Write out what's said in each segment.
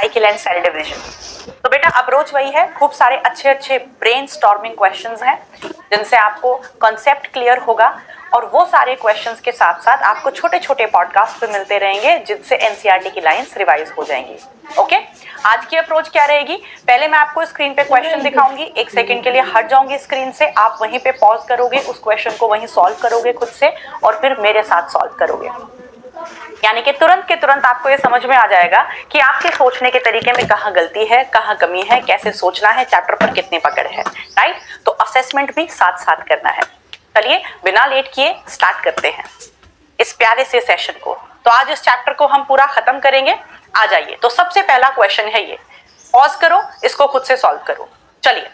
Cycle and cell division. तो बेटा approach वही है, खूब सारे अच्छे अच्छे ब्रेन स्टॉर्मिंग क्वेश्चंस हैं जिनसे आपको कॉन्सेप्ट क्लियर होगा, और वो सारे क्वेश्चंस के साथ साथ आपको छोटे छोटे पॉडकास्ट पे मिलते रहेंगे जिनसे एनसीईआरटी की लाइंस रिवाइज हो जाएंगी। ओके, आज की अप्रोच क्या रहेगी? पहले मैं आपको स्क्रीन पे क्वेश्चन दिखाऊंगी, एक सेकंड के लिए हट जाऊंगी स्क्रीन से, आप वहीं पे पॉज करोगे, उस क्वेश्चन को वहीं सॉल्व करोगे खुद से और फिर मेरे साथ सॉल्व करोगे। यानी कि तुरंत के तुरंत आपको ये समझ में आ जाएगा कि आपके सोचने के तरीके में कहाँ गलती है, कहाँ कमी है, कैसे सोचना है, चैप्टर पर कितनी पकड़ है, राइट? तो असेसमेंट भी साथ साथ करना है। चलिए बिना लेट किए स्टार्ट करते हैं इस प्यारे से सेशन को। तो आज इस चैप्टर को हम पूरा खत्म करेंगे। आ जाइए, तो सबसे पहला क्वेश्चन है ये, पॉज करो, इसको खुद से सॉल्व करो। चलिए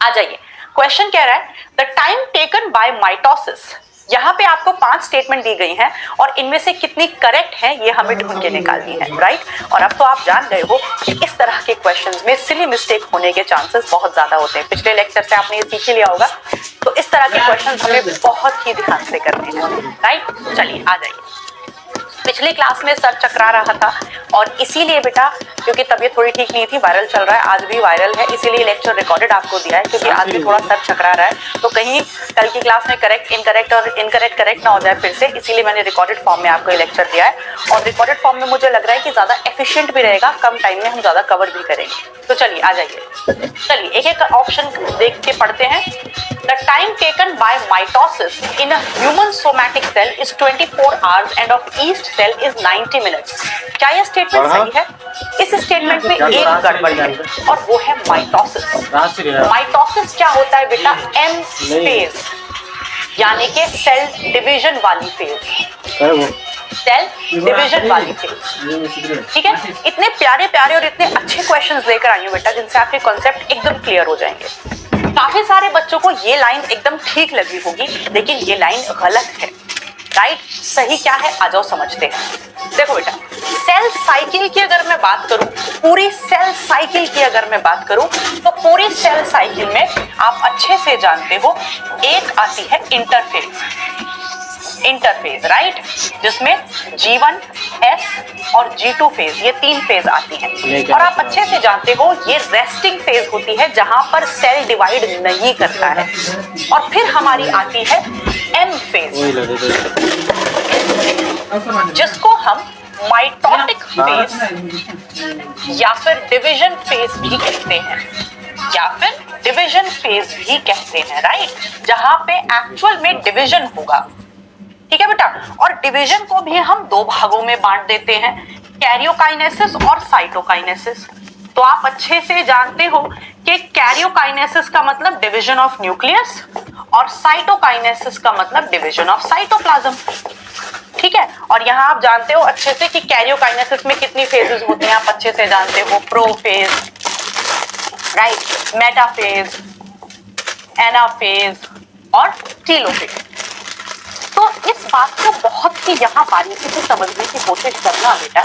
आ जाइए, क्वेश्चन कह रहा है the time taken by mitosis. यहाँ पे आपको 5 स्टेटमेंट दी गई हैं और इनमें से कितनी करेक्ट है ये हमें ढूंढ के निकालनी है, राइट? और अब तो आप जान गए हो कि इस तरह के क्वेश्चंस में सिली मिस्टेक होने के चांसेस बहुत ज्यादा होते हैं। पिछले लेक्चर से आपने ये सीख ही लिया होगा। तो इस तरह के क्वेश्चंस हमें बहुत ही ध्यान से करने हैं, राइट? चलिए आ जाइए। पिछली क्लास में सर चकरा रहा था और इसीलिए बेटा, क्योंकि तबीयत थोड़ी ठीक नहीं थी, वायरल चल रहा है, आज भी वायरल है, इसीलिए लेक्चर रिकॉर्डेड आपको दिया है, क्योंकि आज भी थोड़ा सर चकरा रहा है। तो कहीं कल की क्लास में करेक्ट इनकरेक्ट और इनकरेक्ट करेक्ट ना हो जाए फिर से, इसीलिए मैंने रिकॉर्डेड फॉर्म में आपको ये लेक्चर दिया है। और रिकॉर्डेड फॉर्म में मुझे लग रहा है कि ज्यादा एफिशिएंट भी रहेगा, कम टाइम में हम ज्यादा कवर भी करेंगे। तो चलिए आ जाइए, चलिए एक एक ऑप्शन देख के पढ़ते हैं। The time taken by mitosis in a human somatic cell is 24 hours and of each cell is 90 minutes. क्या यह स्टेटमेंट सही है? इस स्टेटमेंट में एक गड़बड़ है और वो है माइटोसिस। माइटोसिस क्या होता है बेटा? एम फेज, यानी कि सेल डिवीजन वाली फेज, सेल डिवीजन वाली फेज। ठीक है, इतने प्यारे प्यारे और इतने अच्छे क्वेश्चंस लेकर आई हूं बेटा जिनसे आपके कॉन्सेप्ट एकदम क्लियर हो जाएंगे। काफी सारे बच्चों को ये लाइन एकदम ठीक लगी होगी, लेकिन ये लाइन गलत है, राइट? सही क्या है आ जाओ समझते हैं। देखो बेटा, सेल साइकिल की अगर मैं बात करूं, पूरी सेल साइकिल की अगर मैं बात करूं, तो पूरी सेल साइकिल में आप अच्छे से जानते हो एक आती है इंटरफेज, राइट? जिसमें G1, S और G2 फेज, ये 3 फेज आती हैं। और आप अच्छे से जानते हो ये रेस्टिंग फेज होती है जहां पर सेल डिवाइड नहीं करता है। और फिर हमारी आती है M फेज, जिसको हम माइटोटिक फेज या फिर डिवीजन फेज भी कहते हैं, राइट? जहां पे एक्चुअल में डिवीजन होगा। ठीक है बेटा, और डिवीजन को भी हम 2 भागों में बांट देते हैं, कैरियोकाइनेसिस और साइटोकाइनेसिस। तो आप अच्छे से जानते हो कि कैरियोकाइनेसिस का मतलब डिवीजन ऑफ न्यूक्लियस और साइटोकाइनेसिस का मतलब डिवीजन ऑफ साइटोप्लाज्म। ठीक है, और यहाँ आप जानते हो अच्छे से कि कैरियोकाइनेसिस में कितनी फेजेस होते हैं, आप अच्छे से जानते हो, प्रोफेज, राइट, मेटाफेज, एनाफेज और टेलोफेज। तो इस बात को बहुत ही यहाँ बारीकी से समझने की कोशिश करना बेटा,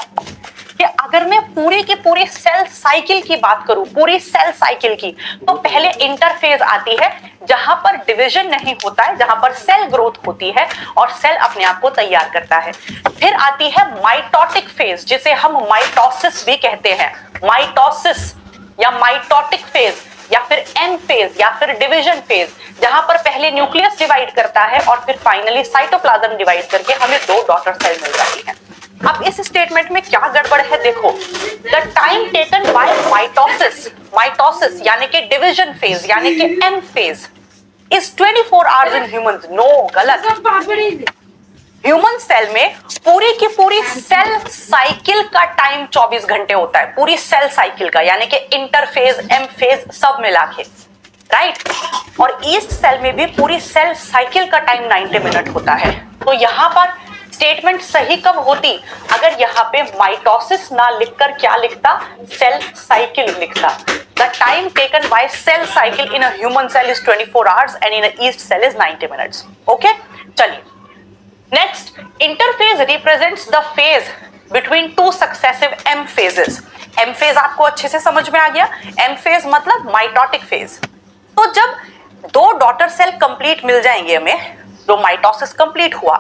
कि अगर मैं पूरी की पूरी सेल साइकिल की बात करूं, पूरी सेल साइकिल की, तो पहले इंटरफेज आती है जहां पर डिवीजन नहीं होता है, जहां पर सेल ग्रोथ होती है और सेल अपने आप को तैयार करता है। फिर आती है माइटोटिक फेज, जिसे हम माइटोसिस भी कहते हैं, माइटोसिस या माइटोटिक फेज या फिर एन फेज या फिर डिवीजन फेज, जहां पर पहले न्यूक्लियस डिवाइड करता है और फिर फाइनली साइटोप्लाज्म डिवाइड करके हमें 2 डॉटर सेल मिल जाती है। अब इस स्टेटमेंट में क्या गड़बड़ है देखो, the time taken by mitosis यानी कि डिवीजन फेज यानी कि M phase is 24 hours in humans. No, गलत। ह्यूमन सेल में पूरी की पूरी सेल साइकिल का टाइम 24 घंटे होता है, पूरी सेल साइकिल का, यानी कि इंटरफेज, एम फेज सब मिला के, राइट? और ईस्ट सेल में भी पूरी सेल साइकिल का टाइम 90 मिनट होता है। तो यहाँ पर स्टेटमेंट सही कब होती? अगर यहाँ पे माइटोसिस ना लिखकर क्या लिखता? सेल साइकिल लिखता। The time taken by cell cycle in a human cell is 24 hours and in a yeast cell is 90 minutes. Okay, चलिए next, interphase represents the phase between 2 successive M phases. M phase आपको अच्छे से समझ में आ गया, M phase मतलब mitotic phase. तो जब 2 डॉटर सेल कंप्लीट मिल जाएंगे हमें, जो माइटोसिस कंप्लीट हुआ,